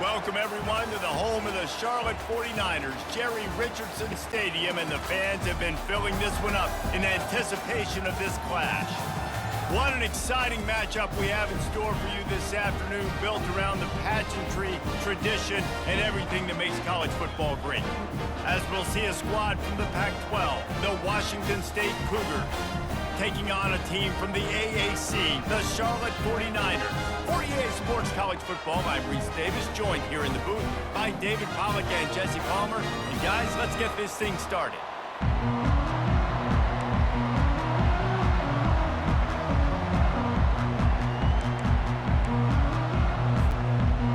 Welcome, everyone, to the home of the Charlotte 49ers, Jerry Richardson Stadium, and the fans have been filling this one up in anticipation of this clash. What an exciting matchup we have in store for you this afternoon, built around the pageantry, tradition, and everything that makes college football great. As we'll see a squad from the Pac-12, the Washington State Cougars, taking on a team from the AAC, the Charlotte 49ers. 48 Sports College Football, I'm Reese Davis, joined here in the booth by David Pollack and Jesse Palmer. And guys, let's get this thing started.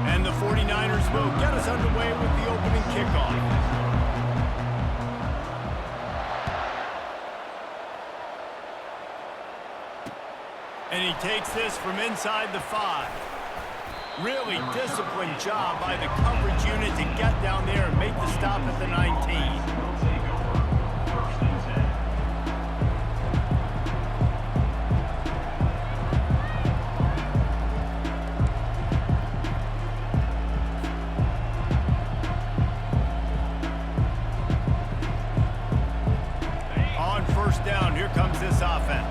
And the 49ers will get us underway with the opening kickoff. And he takes this from inside the 5. Really disciplined job by the coverage unit to get down there and make the stop at the 19. On first down, here comes this offense.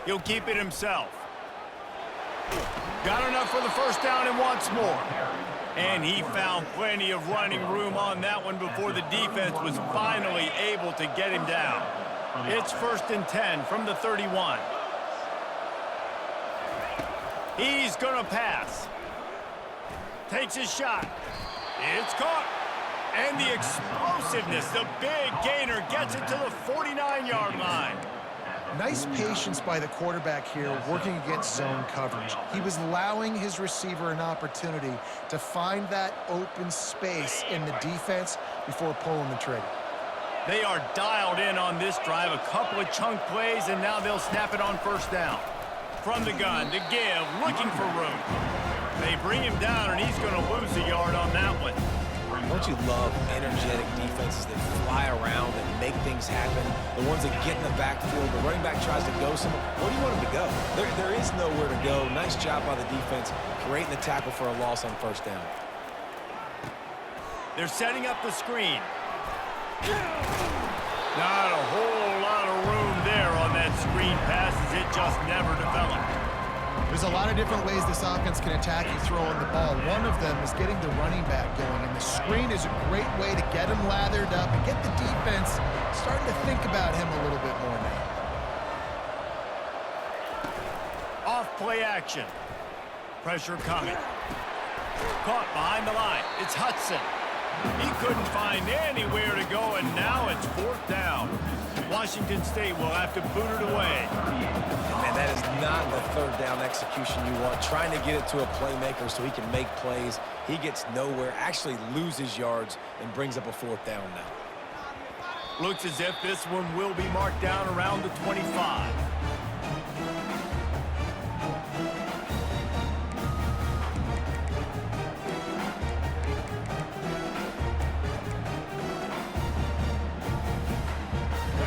He'll keep it himself. Got enough for the first down and wants more. And he found plenty of running room on that one before the defense was finally able to get him down. It's 1st and 10 from the 31. He's gonna pass. Takes his shot. It's caught. And the explosiveness, the big gainer gets it to the 49-yard line. Nice patience by the quarterback here, working against zone coverage. He was allowing his receiver an opportunity to find that open space in the defense before pulling the trigger. They are dialed in on this drive, a couple of chunk plays, and now they'll snap it on first down. From the gun to give, looking for room. They bring him down, and he's going to lose a yard on that one. Don't you love energetic defenses that fly around and make things happen? The ones that get in the backfield, the running back tries to go somewhere. Where do you want him to go? There is nowhere to go. Nice job by the defense, creating the tackle for a loss on first down. They're setting up the screen. Not a whole lot of room there on that screen pass as it just never developed. There's a lot of different ways this offense can attack you throwing the ball. One of them is getting the running back going, and the screen is a great way to get him lathered up and get the defense starting to think about him a little bit more now. Off play action. Pressure coming. Caught behind the line. It's Hudson. He couldn't find anywhere to go, and now it's 4th down. Washington State will have to boot it away. Man, that is not the 3rd down execution you want. Trying to get it to a playmaker so he can make plays. He gets nowhere, actually loses yards, and brings up a 4th down now. Looks as if this one will be marked down around the 25.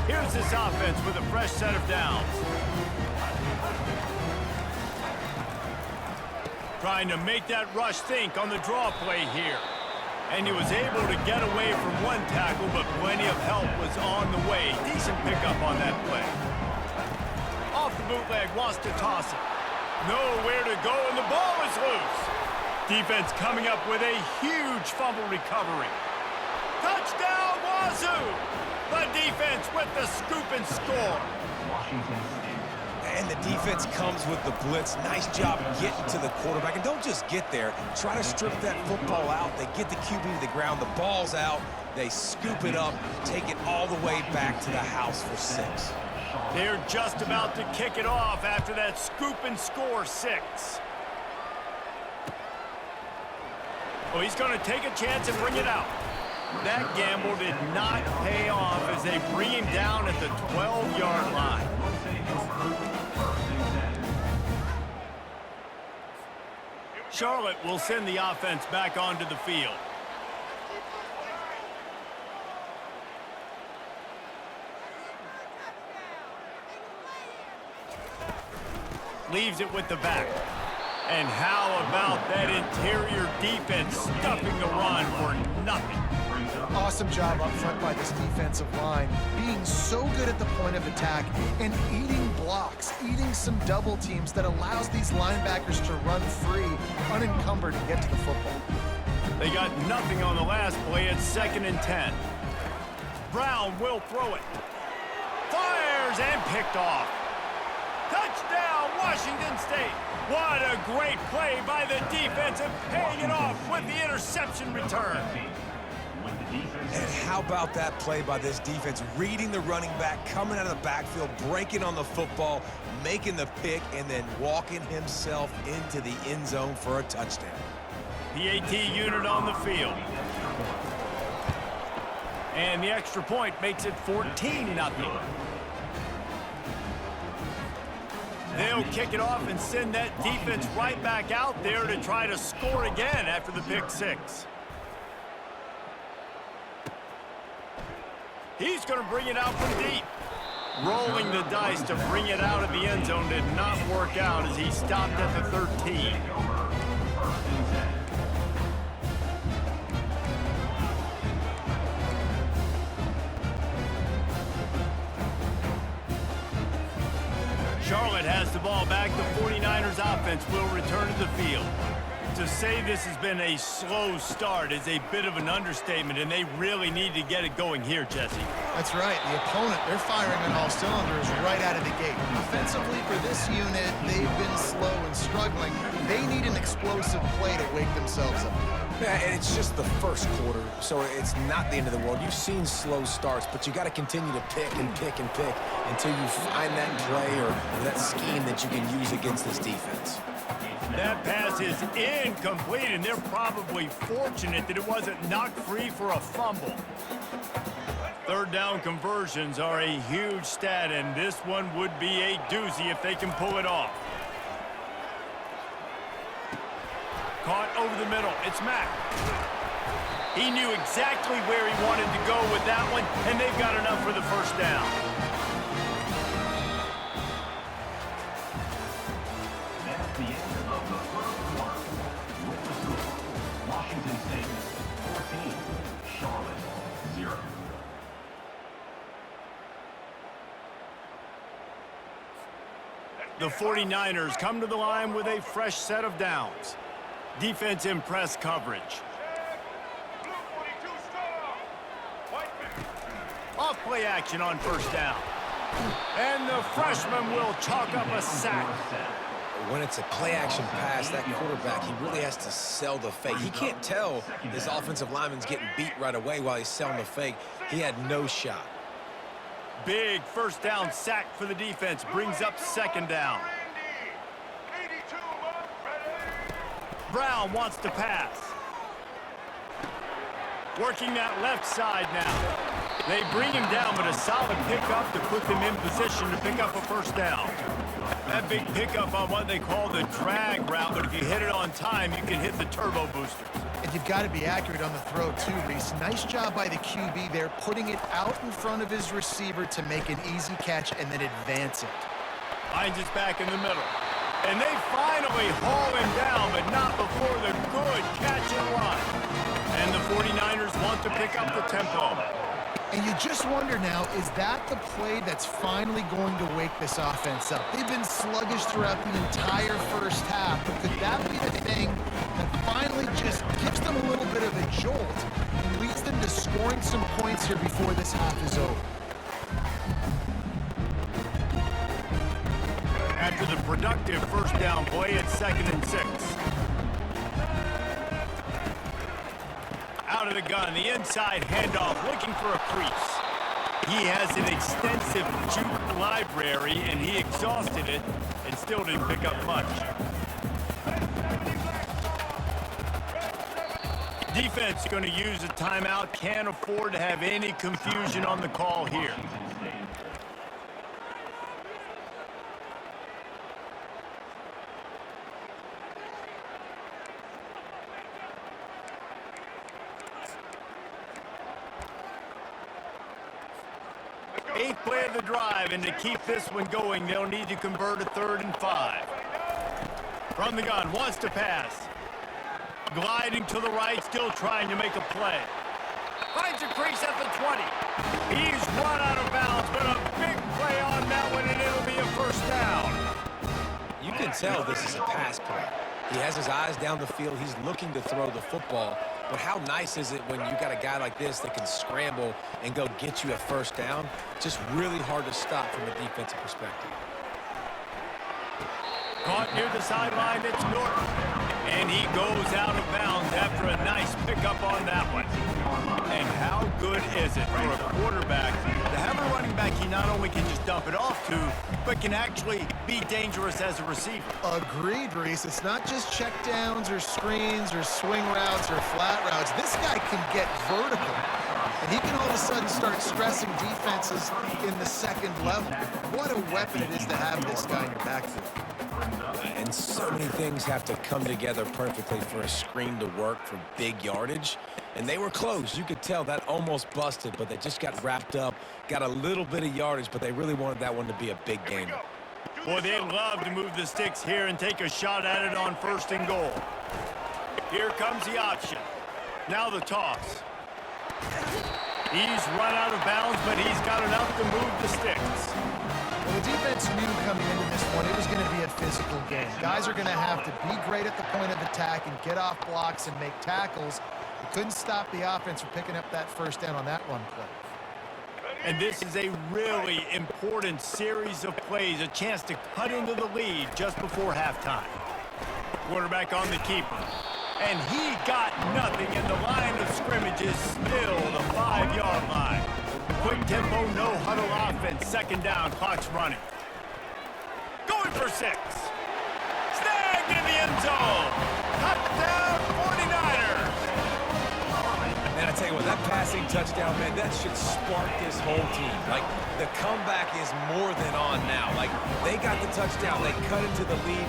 Here's this offense with a fresh set of downs. Trying to make that rush think on the draw play here. And he was able to get away from one tackle, but plenty of help was on the way. Decent pickup on that play. Off the bootleg, wants to toss it. Nowhere to go, and the ball is loose. Defense coming up with a huge fumble recovery. Touchdown, Wazoo! The defense with the scoop and score. And the defense comes with the blitz. Nice job getting to the quarterback. And don't just get there. Try to strip that football out. They get the QB to the ground. The ball's out. They scoop it up, take it all the way back to the house for 6. They're just about to kick it off after that scoop and score 6. Oh, he's going to take a chance and bring it out. That gamble did not pay off as they bring him down at the 12-yard line. Charlotte will send the offense back onto the field. leaves it with the back. And how about that interior defense stuffing the run for nothing? Awesome job up front by this defensive line, being so good at the point of attack and eating blocks, eating some double teams that allows these linebackers to run free, unencumbered, and get to the football. They got nothing on the last play. It's 2nd and 10. Brown will throw it. Fires and picked off. Touchdown, Washington State. What a great play by the defense and paying it off with the interception return. And how about that play by this defense, reading the running back, coming out of the backfield, breaking on the football, making the pick, and then walking himself into the end zone for a touchdown. PAT unit on the field. And the extra point makes it 14-0. They'll kick it off and send that defense right back out there to try to score again after the pick six. He's going to bring it out from deep. Rolling the dice to bring it out of the end zone did not work out as he stopped at the 13. Charlotte has the ball back. The 49ers offense will return to the field. To say this has been a slow start is a bit of an understatement, and they really need to get it going here, Jesse. That's right. The opponent, they're firing on all cylinders right out of the gate. Offensively, for this unit, they've been slow and struggling. They need an explosive play to wake themselves up. Yeah, and it's just the first quarter, so it's not the end of the world. You've seen slow starts, but you got to continue to pick and pick and pick until you find that play or that scheme that you can use against this defense. That pass is incomplete, and they're probably fortunate that it wasn't knocked free for a fumble. Third down conversions are a huge stat, and this one would be a doozy if they can pull it off. Caught over the middle. It's Mack. He knew exactly where he wanted to go with that one, and they've got enough for the first down. That's the end of the first quarter. With the score, Washington State 14, Charlotte 0. The 49ers come to the line with a fresh set of downs. Defense in press coverage. Off play action on first down. And the freshman will chalk up a sack. When it's a play-action pass, that quarterback, he really has to sell the fake. He can't tell his offensive lineman's getting beat right away while he's selling the fake. He had no shot. Big first down sack for the defense. Brings up second down. Brown wants to pass. Working that left side now. They bring him down, but a solid pickup to put them in position to pick up a first down. That big pickup on what they call the drag route, but if you hit it on time, you can hit the turbo boosters. And you've got to be accurate on the throw, too, Reese. Nice job by the QB there, putting it out in front of his receiver to make an easy catch and then advance it. Finds it back in the middle. And they finally haul him down, but not before the good catch and run. And the 49ers want to pick up the tempo. And you just wonder now, is that the play that's finally going to wake this offense up? They've been sluggish throughout the entire first half, but could that be the thing that finally just gives them a little bit of a jolt and leads them to scoring some points here before this half is over? After the productive first down play, it's 2nd and 6. Out of the gun, the inside handoff, looking for a crease. He has an extensive juke library, and he exhausted it and still didn't pick up much. Defense going to use a timeout. Can't afford to have any confusion on the call here. 8th play of the drive, and to keep this one going, they'll need to convert a 3rd and 5. From the gun, wants to pass. Gliding to the right, still trying to make a play. Finds a crease at the 20. He's run out of bounds, but a big play on that one, and it'll be a 1st down. You can tell this is a pass play. He has his eyes down the field. He's looking to throw the football. But how nice is it when you got a guy like this that can scramble and go get you a 1st down? Just really hard to stop from a defensive perspective. Caught near the sideline, it's Norton. And he goes out of bounds after a nice pickup on that one. And how good is it for a quarterback to have a running back he not only can just dump it off to, but can actually be dangerous as a receiver? Agreed, Reese. It's not just check downs or screens or swing routes or flat routes. This guy can get vertical. And he can all of a sudden start stressing defenses in the 2nd level. What a weapon it is to have this guy in your backfield. And so many things have to come together perfectly for a screen to work for big yardage. And they were close. You could tell that almost busted, but they just got wrapped up, got a little bit of yardage, but they really wanted that one to be a big game. Boy, they'd love to move the sticks here and take a shot at it on 1st and goal. Here comes the option. Now the toss. He's run out of bounds, but he's got enough to move the sticks. Well, the defense knew coming into this one it was going to be a physical game. Guys are going to have to be great at the point of attack and get off blocks and make tackles. They couldn't stop the offense from picking up that 1st down on that run play. And this is a really important series of plays, a chance to cut into the lead just before halftime. Quarterback on the keeper. And he got nothing, and the line of scrimmage is still the 5-yard line. Quick tempo, no huddle offense. 2nd down, clock's running. Going for 6. Snagged in the end zone. Touchdown, 49ers. Man, I tell you what, that passing touchdown, man, that should spark this whole team. Like, the comeback is more than on now. Like, they got the touchdown. They cut into the lead.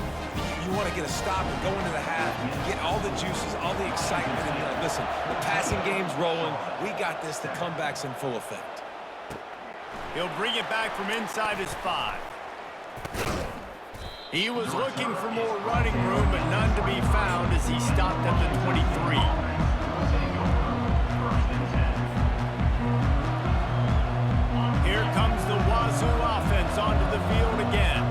You want to get a stop and go into the half, get all the juices, all the excitement. And listen, the passing game's rolling. We got this. The comeback's in full effect. He'll bring it back from inside his 5. He was looking for more running room, but none to be found as he stopped at the 23. Here comes the Wazoo offense onto the field again.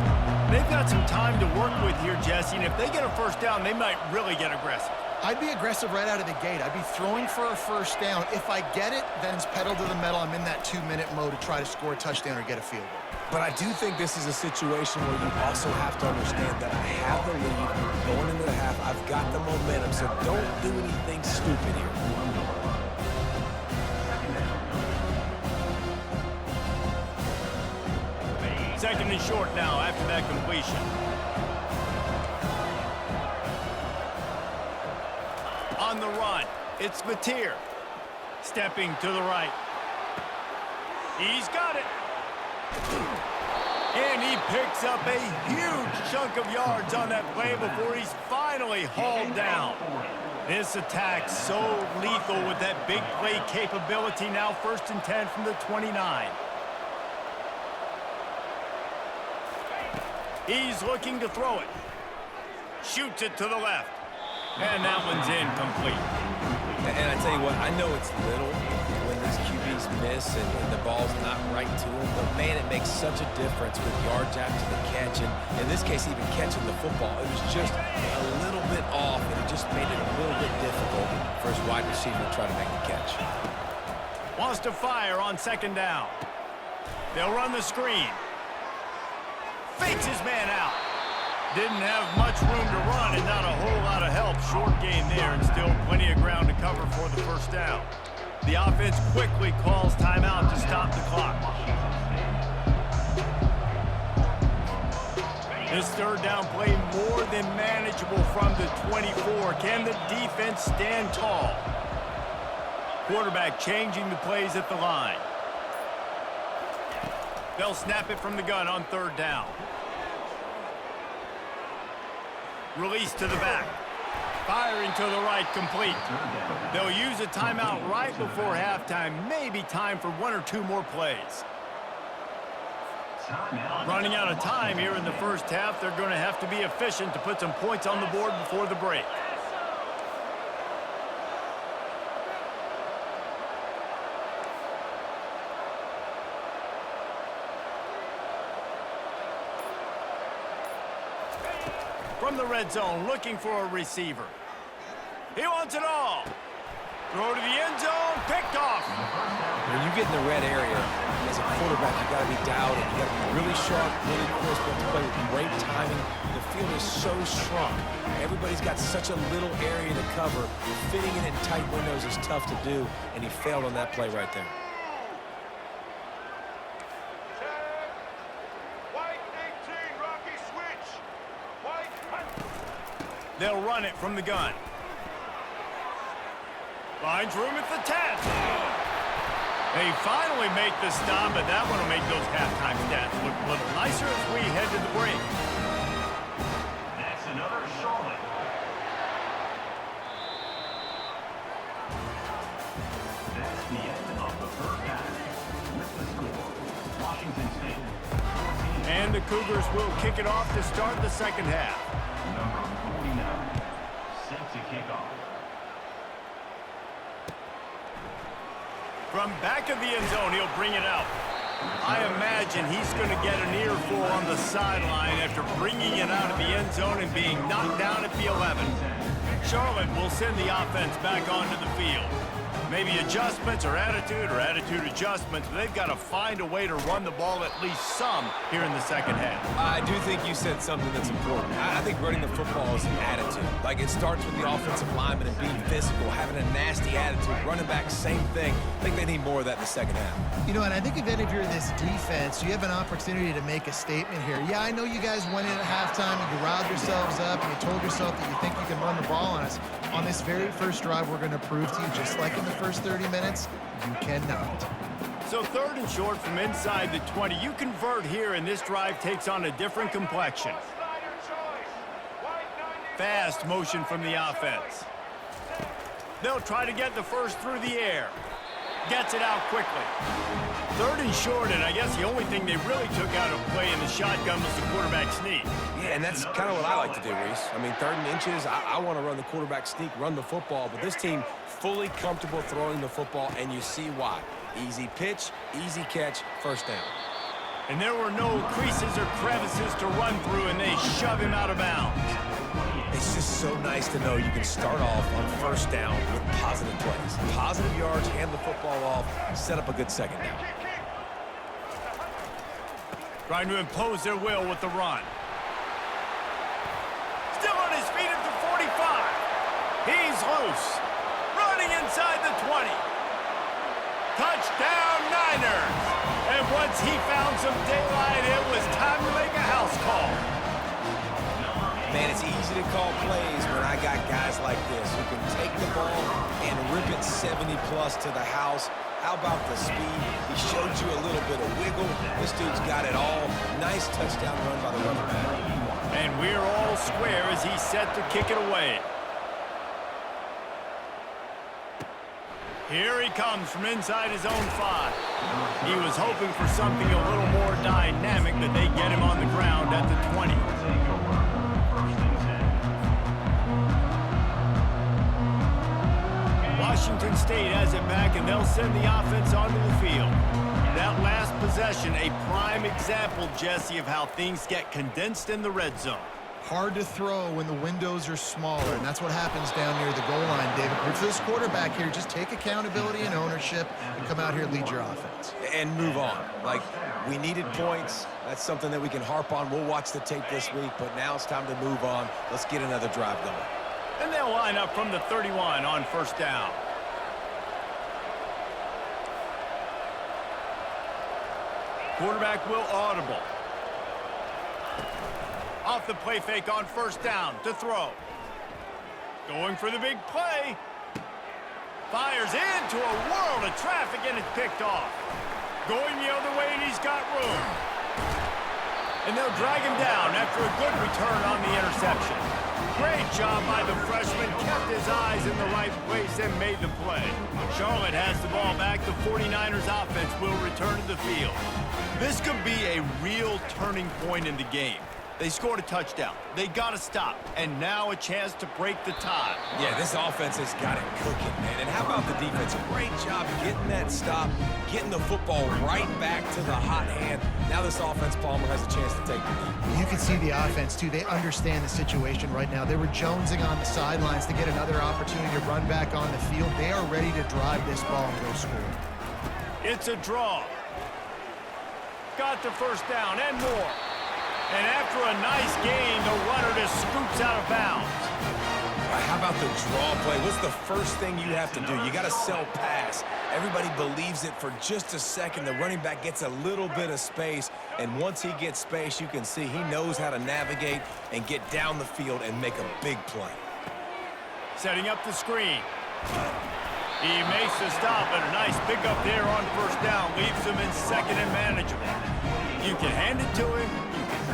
They've got some time to work with here, Jesse, and if they get a 1st down, they might really get aggressive. I'd be aggressive right out of the gate. I'd be throwing for a 1st down. If I get it, then it's pedal to the metal. I'm in that 2-minute mode to try to score a touchdown or get a field goal. But I do think this is a situation where you also have to understand that I have the lead going into the half. I've got the momentum, so don't do anything stupid here. 2nd and short now after that completion. On the run, it's Mateer. Stepping to the right. He's got it. And he picks up a huge chunk of yards on that play before he's finally hauled down. This attack so lethal with that big play capability. Now 1st and 10 from the 29. He's looking to throw it. Shoots it to the left. And that one's incomplete. And I tell you what, I know it's little when these QBs miss and the ball's not right to them, but man, it makes such a difference with yards after the catch. And in this case, even catching the football, it was just a little bit off, and it just made it a little bit difficult for his wide receiver to try to make the catch. Wants to fire on 2nd down. They'll run the screen. Fakes his man out. Didn't have much room to run and not a whole lot of help. Short game there and still plenty of ground to cover for the 1st down. The offense quickly calls timeout to stop the clock. This 3rd down play more than manageable from the 24. Can the defense stand tall? Quarterback changing the plays at the line. They'll snap it from the gun on 3rd down. Release to the back. Firing to the right, complete. They'll use a timeout right before halftime. Maybe time for 1 or 2 more plays. Timeout. Running out of time here in the first half. They're going to have to be efficient to put some points on the board before the break. From the red zone, looking for a receiver. He wants it all. Throw to the end zone, picked off. When you get in the red area, as a quarterback, you got to be dialed in. You got to be really sharp, really crisp, you have to play with great timing. The field is so shrunk. Everybody's got such a little area to cover. Fitting it in tight windows is tough to do, and he failed on that play right there. White 18, Rocky switch. White. They'll run it from the gun. Finds room at the 10. They finally make the stop, but that one will make those halftime stats look a little nicer as we head to the break. That's another Charlotte. That's the end of the first half. With the score, Washington State 14. And the Cougars will kick it off to start the second half. Number 49, set to kick off. From back of the end zone, he'll bring it out. I imagine he's going to get an earful on the sideline after bringing it out of the end zone and being knocked down at the 11. Charlotte will send the offense back onto the field. Maybe adjustments or attitude adjustments, but they've got to find a way to run the ball at least some here in the second half. I do think you said something that's important. I think running the football is an attitude. Like, it starts with the offensive lineman and being physical, having a nasty attitude. Running back, same thing. I think they need more of that in the second half. You know, and I think even if you're this defense, you have an opportunity to make a statement here. Yeah, I know you guys went in at halftime and you riled yourselves up and you told yourself that you think you can run the ball on us. On this very first drive, we're going to prove to you, just like in the first 30 minutes, you cannot. So third and short from inside the 20. You convert here, and this drive takes on a different complexion. Fast motion from the offense. They'll try to get the first through the air. Gets it out quickly. Third and short, and I guess the only thing they really took out of play in the shotgun was the quarterback sneak. Yeah, and that's kind of what I like to do, Reese. I mean, 3rd and inches, I want to run the quarterback sneak, run the football, but this team fully comfortable throwing the football, and you see why. Easy pitch, easy catch, first down. And there were no creases or crevices to run through, and they shove him out of bounds. It's just so nice to know you can start off on first down with positive plays. Positive yards, hand the football off, set up a good second down. Trying to impose their will with the run. Still on his feet at the 45. He's loose. Running inside the 20. Touchdown, Niners. And once he found some daylight, it was time to make a house call. Man, it's easy to call plays when I got guys like this who can take the ball and rip it 70-plus to the house. How about the speed? He showed you a little bit of wiggle. This dude's got it all. Nice touchdown run by the running back. And we're all square as he's set to kick it away. Here he comes from inside his own 5. He was hoping for something a little more dynamic, but they get him on the ground at the 20. Washington State has it back, and they'll send the offense onto the field. That last possession, a prime example, Jesse, of how things get condensed in the red zone. Hard to throw when the windows are smaller, and that's what happens down near the goal line, David. But for this quarterback here, just take accountability and ownership and come out here and lead your offense. And move on. Like, we needed points. That's something that we can harp on. We'll watch the tape this week, but now it's time to move on. Let's get another drive going. And they'll line up from the 31 on first down. Quarterback will audible. Off the play fake on first down to throw. Going for the big play. Fires into a world of traffic and it's picked off. Going the other way and he's got room. And they'll drag him down after a good return on the interception. Great job by the freshman, kept his eyes in the right place and made the play. Charlotte has the ball back. The 49ers offense will return to the field. This could be a real turning point in the game. They scored a touchdown. They got to stop. And now a chance to break the tie. Yeah, this offense has got it cooking, man. And how about the defense? Great job getting that stop, getting the football right back to the hot hand. Now this offense, Palmer, has a chance to take the lead. You can see the offense, too. They understand the situation right now. They were jonesing on the sidelines to get another opportunity to run back on the field. They are ready to drive this ball and go score. It's a draw. Got the first down and more. And after a nice gain, the runner just scoops out of bounds. How about the draw play? What's the first thing you have to do? You got to sell pass. Everybody believes it for just a second. The running back gets a little bit of space, and once he gets space, you can see he knows how to navigate and get down the field and make a big play. Setting up the screen. He makes the stop, and a nice pickup there on first down. Leaves him in second and manageable. You can hand it to him.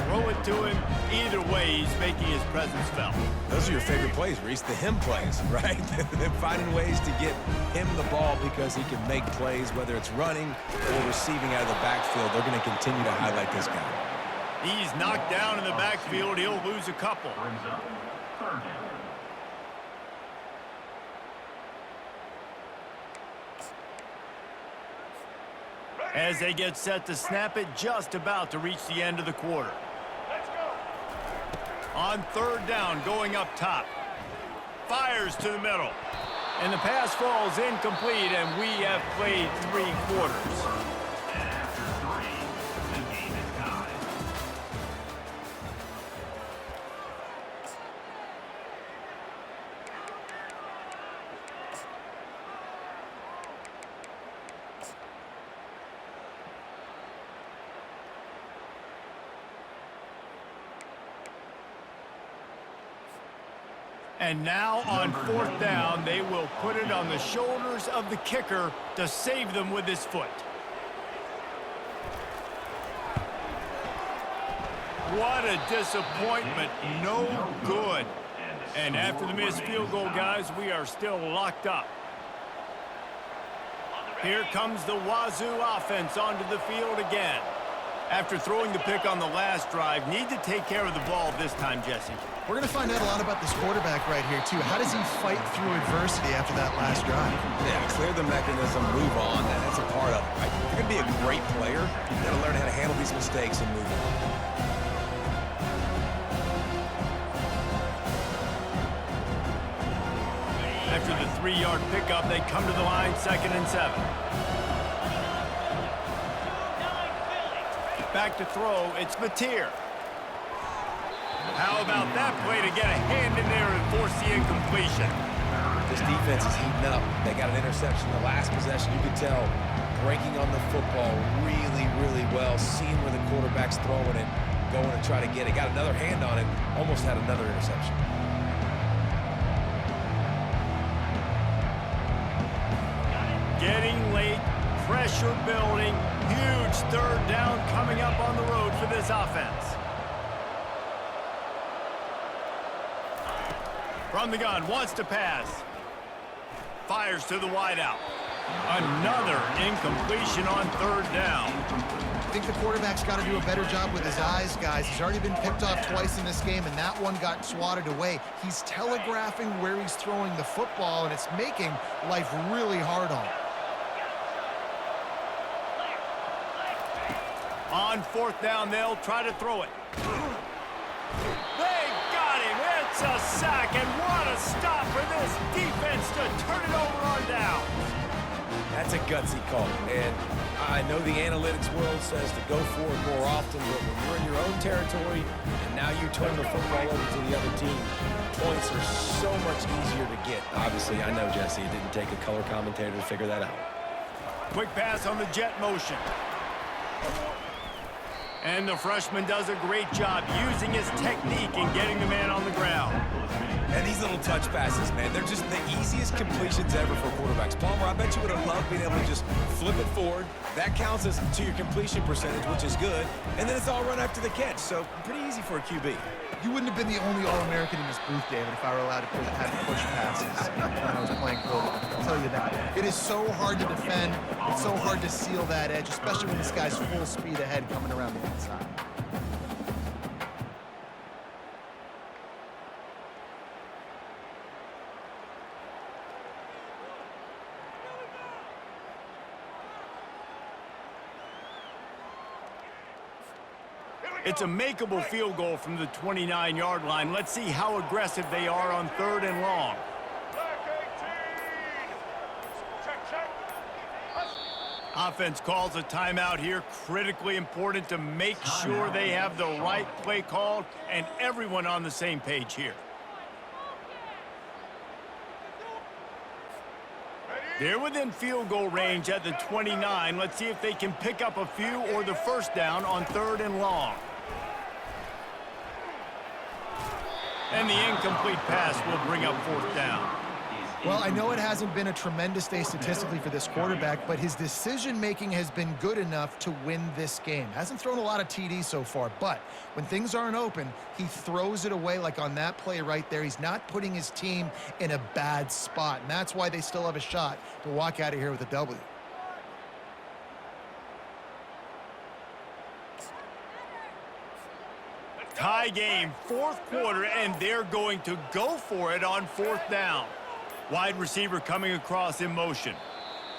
Throw it to him. Either way, he's making his presence felt. Those are your favorite plays, Reese, the him plays, right? They're finding ways to get him the ball because he can make plays, whether it's running or receiving out of the backfield. They're going to continue to highlight this guy. He's knocked down in the backfield. He'll lose a couple. Brings up third down. As they get set to snap it, just about to reach the end of the quarter. Let's go. On third down, going up top. Fires to the middle. And the pass falls incomplete, and we have played 3 quarters. And after 3, the game is tied. And now on fourth down, they will put it on the shoulders of the kicker to save them with his foot. What a disappointment. No good. And after the missed field goal, guys, we are still locked up. Here comes the Wazoo offense onto the field again. After throwing the pick on the last drive, need to take care of the ball this time, Jesse. We're going to find out a lot about this quarterback right here, too. How does he fight through adversity after that last drive? Yeah, clear the mechanism, move on. That's a part of it, right? If you're going to be a great player, you've got to learn how to handle these mistakes and move on. After the 3-yard pickup, they come to the line, 2nd and 7. Back to throw, it's Mateer. How about that play to get a hand in there and force the incompletion? This defense is heating up. They got an interception the last possession. You could tell breaking on the football really, really well, seeing where the quarterback's throwing it, going to try to get it. Got another hand on it, almost had another interception. Getting late, pressure building, huge third down coming up on the road for this offense. From the gun, wants to pass. Fires to the wideout. Another incompletion on third down. I think the quarterback's got to do a better job with his eyes, guys. He's already been picked off twice in this game, and that one got swatted away. He's telegraphing where he's throwing the football, and it's making life really hard on him. On fourth down, they'll try to throw it. They got him. It's a sack, and what a stop for this defense to turn it over on down. That's a gutsy call, and I know the analytics world says to go for it more often, but when you're in your own territory and now you turn the football over to the other team, points are so much easier to get. Obviously, I know, Jesse, it didn't take a color commentator to figure that out. Quick pass on the jet motion. And the freshman does a great job using his technique and getting the man on the ground. And these little touch passes, man, they're just the easiest completions ever for quarterbacks. Palmer, I bet you would have loved being able to just flip it forward. That counts as to your completion percentage, which is good. And then it's all run after the catch, so pretty easy for a QB. You wouldn't have been the only All-American in this booth, David, if I were allowed to have push passes when I was playing quarterback. I'll tell you that. It is so hard to defend. It's so hard to seal that edge, especially when this guy's full speed ahead coming around the inside. It's a makeable field goal from the 29-yard line. Let's see how aggressive they are on 3rd and long. Black 18. Check, check. Offense calls a timeout here. Critically important to make sure they have the right play called and everyone on the same page here. They're within field goal range at the 29. Let's see if they can pick up a few or the first down on 3rd and long. And the incomplete pass will bring up 4th down. Well, I know it hasn't been a tremendous day statistically for this quarterback, but his decision-making has been good enough to win this game. Hasn't thrown a lot of TDs so far, but when things aren't open, he throws it away like on that play right there. He's not putting his team in a bad spot, and that's why they still have a shot to walk out of here with a W. Tie game, 4th quarter, and they're going to go for it on 4th down. Wide receiver coming across in motion.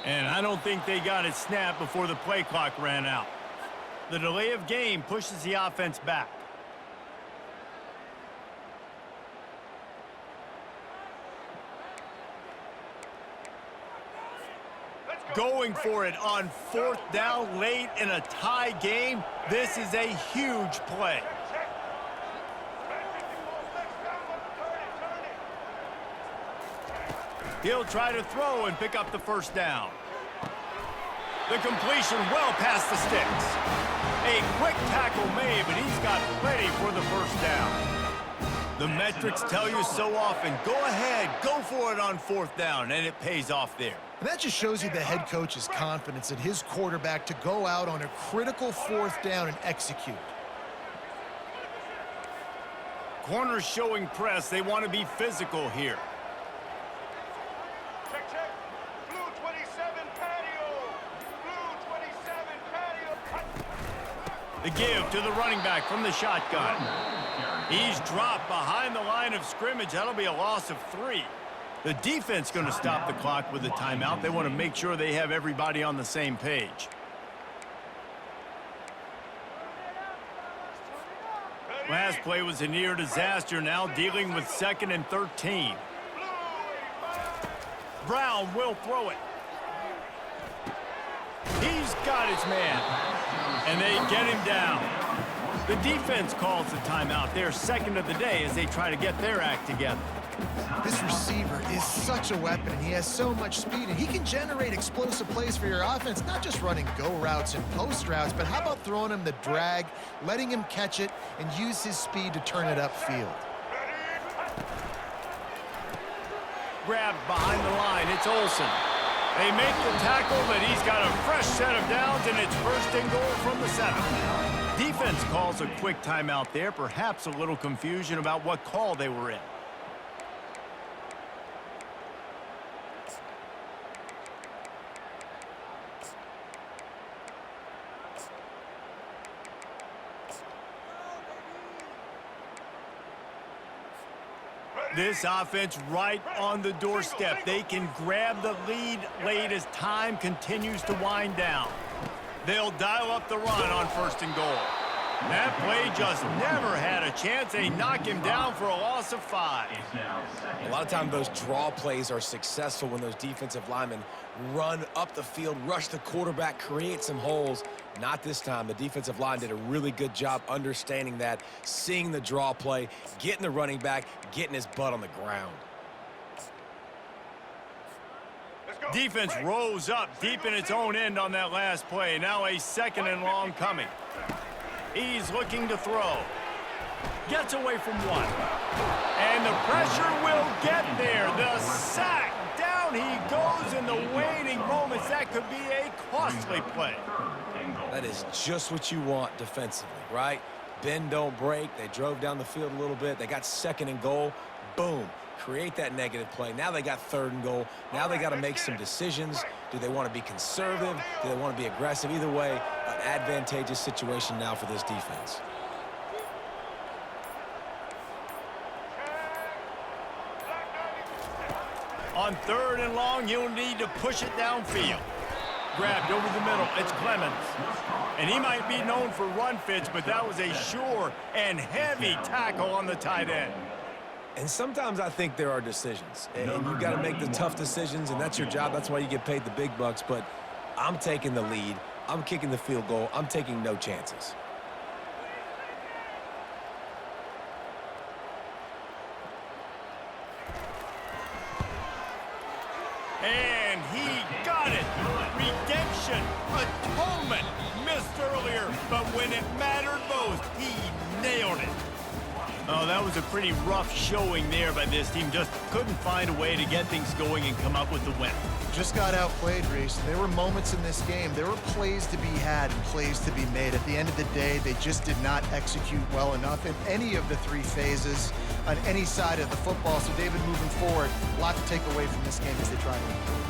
And I don't think they got it snapped before the play clock ran out. The delay of game pushes the offense back. Going for it on 4th down late in a tie game. This is a huge play. He'll try to throw and pick up the first down. The completion well past the sticks. A quick tackle made, but he's got plenty for the first down. The metrics tell you so often, go ahead, go for it on 4th down, and it pays off there. And that just shows you the head coach's confidence in his quarterback to go out on a critical 4th down and execute. Corners showing press. They want to be physical here. Check, check. Blue 27 patio. Blue 27 patio. The give to the running back from the shotgun. He's dropped behind the line of scrimmage. That'll be a loss of 3. The defense going to stop the clock with a timeout. They want to make sure they have everybody on the same page. Last play was a near disaster. Now dealing with 2nd and 13. Brown will throw it. He's got his man. And they get him down. The defense calls the timeout. They're 2nd of the day as they try to get their act together. This receiver is such a weapon, and he has so much speed, and he can generate explosive plays for your offense, not just running go routes and post routes, but how about throwing him the drag, letting him catch it, and use his speed to turn it upfield. Grabbed behind the line. It's Olsen. They make the tackle, but he's got a fresh set of downs, and it's 1st and goal from the 7. Defense calls a quick timeout there. Perhaps a little confusion about what call they were in. This offense right on the doorstep. They can grab the lead late as time continues to wind down. They'll dial up the run on 1st and goal. That play just never had a chance. They knock him down for a loss of 5. A lot of times those draw plays are successful when those defensive linemen run up the field, rush the quarterback, create some holes. Not this time. The defensive line did a really good job understanding that, seeing the draw play, getting the running back, getting his butt on the ground. Defense rose up deep in its own end on that last play. Now a 2nd and long coming. He's looking to throw. Gets away from one. And the pressure will get there. The sack. Down he goes in the waiting moments. That could be a costly play. That is just what you want defensively, right? Bend, don't break. They drove down the field a little bit. They got second and goal. Boom. Create that negative play. Now they got third and goal. Now they got to make some decisions. Do they want to be conservative? Do they want to be aggressive? Either way, an advantageous situation now for this defense. On third and long, you'll need to push it downfield. Grabbed over the middle. It's Clemens. And he might be known for run fits, but that was a sure and heavy tackle on the tight end. And sometimes I think there are decisions, and you've got to make the tough decisions, and that's your job. That's why you get paid the big bucks. But I'm taking the lead. I'm kicking the field goal. I'm taking no chances. And he got it. Redemption, atonement, missed earlier, but when it mattered most, he nailed it. Oh, that was a pretty rough showing there by this team. Just couldn't find a way to get things going and come up with the win. Just got outplayed, Reese. There were moments in this game. There were plays to be had and plays to be made. At the end of the day, they just did not execute well enough in any of the three phases on any side of the football. So, David, moving forward, a lot to take away from this game as they try to improve.